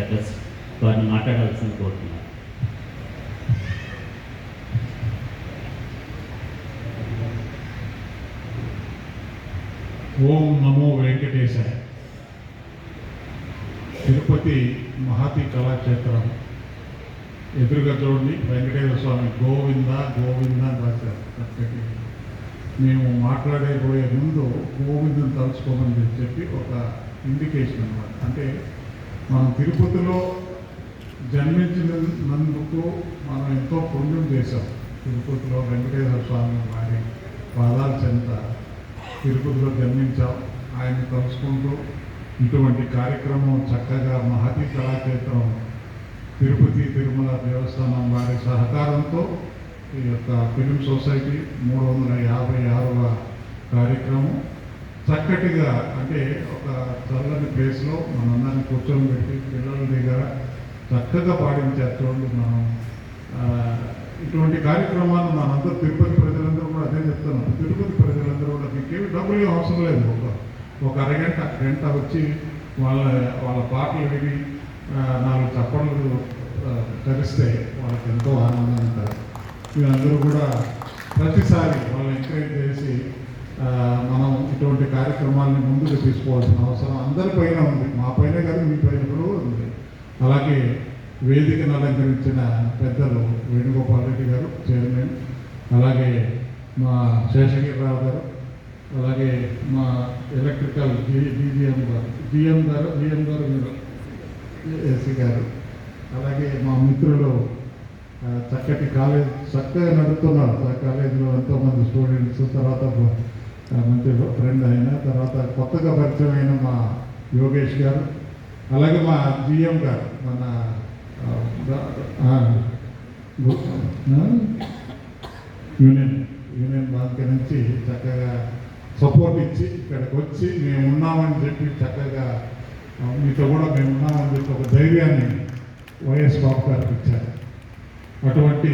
Directors వారిని మాట్లాడాల్సిన కోరుతున్నాను. ఓం నమో వెంకటేశాయ. తిరుపతి మహతి కళాక్షేత్రం ఎదురుగా చూడండి, వెంకటేశ్వర స్వామి గోవింద గోవింద అని రాశారు. చక్కటి మేము మాట్లాడేపోయే ముందు గోవిందని తలుచుకోమని చెప్పి ఒక ఇండికేషన్ అన్నమాట. అంటే మనం తిరుపతిలో జన్మించినందుకు మనం ఎంతో పుణ్యం చేశాం. తిరుపతిలో వెంకటేశ్వర స్వామి వారి పాదాల చెంత తిరుపతిలో జన్మించాం. ఆయన తలుచుకుంటూ ఇటువంటి కార్యక్రమం చక్కగా మహతి కళాక్షేత్రం తిరుపతి తిరుమల దేవస్థానం వారి సహకారంతో ఈ యొక్క ఫిలిం సొసైటీ 356వ కార్యక్రమం చక్కటిగా, అంటే ఒక చల్లని ప్లేస్లో మనందరినీ కూర్చొని పెట్టి పిల్లల దగ్గర చక్కగా పాడించారు. చూడండి, మనం ఇటువంటి కార్యక్రమాలు మనందరూ తిరుపతి ప్రజలందరూ కూడా అదే చెప్తున్నాం. తిరుపతి ప్రజలందరూ కూడా మీకేమి డబ్బులు అవసరం లేదు, ఒక అరగంట గంట వచ్చి వాళ్ళ పాటలు విని 4 చప్పట్లు కలిస్తే వాళ్ళకి ఎంతో ఆనందంగా ఉంటారు. వీళ్ళందరూ కూడా ప్రతిసారి వాళ్ళు ఎంకరేజ్ చేసి మనం ఇటువంటి కార్యక్రమాలను ముందుకు తీసుకోవాల్సిన అవసరం అందరిపైన ఉంది, మా పైన కాదు మీ పైన కూడా ఉంది. అలాగే వేదికను అలంకరించిన పెద్దలు వేణుగోపాల్ రెడ్డి గారు చైర్మన్, అలాగే మా శేషగిరిరావు గారు, అలాగే మా ఎలక్ట్రికల్ జిఎం గారు ఏసీ గారు, అలాగే మా మిత్రులు చక్కటి కాలేజ్ చక్కగా నడుపుతున్నారు. కాలేజీలో ఎంతోమంది స్టూడెంట్స్, తర్వాత మంచి ఫ్రెండ్ అయిన తర్వాత కొత్తగా పరిచయం అయిన మా యోగేష్ గారు, అలాగే మా జిఎం గారు మన యూనియన్ బ్యాంక్ నుంచి చక్కగా సపోర్ట్ ఇచ్చి ఇక్కడికి వచ్చి మేము ఉన్నామని చెప్పి చక్కగా మీతో కూడా మేము ఉన్నామని చెప్పి ఒక ధైర్యాన్ని వైఎస్ బాబు గారికి ఇచ్చారు. అటువంటి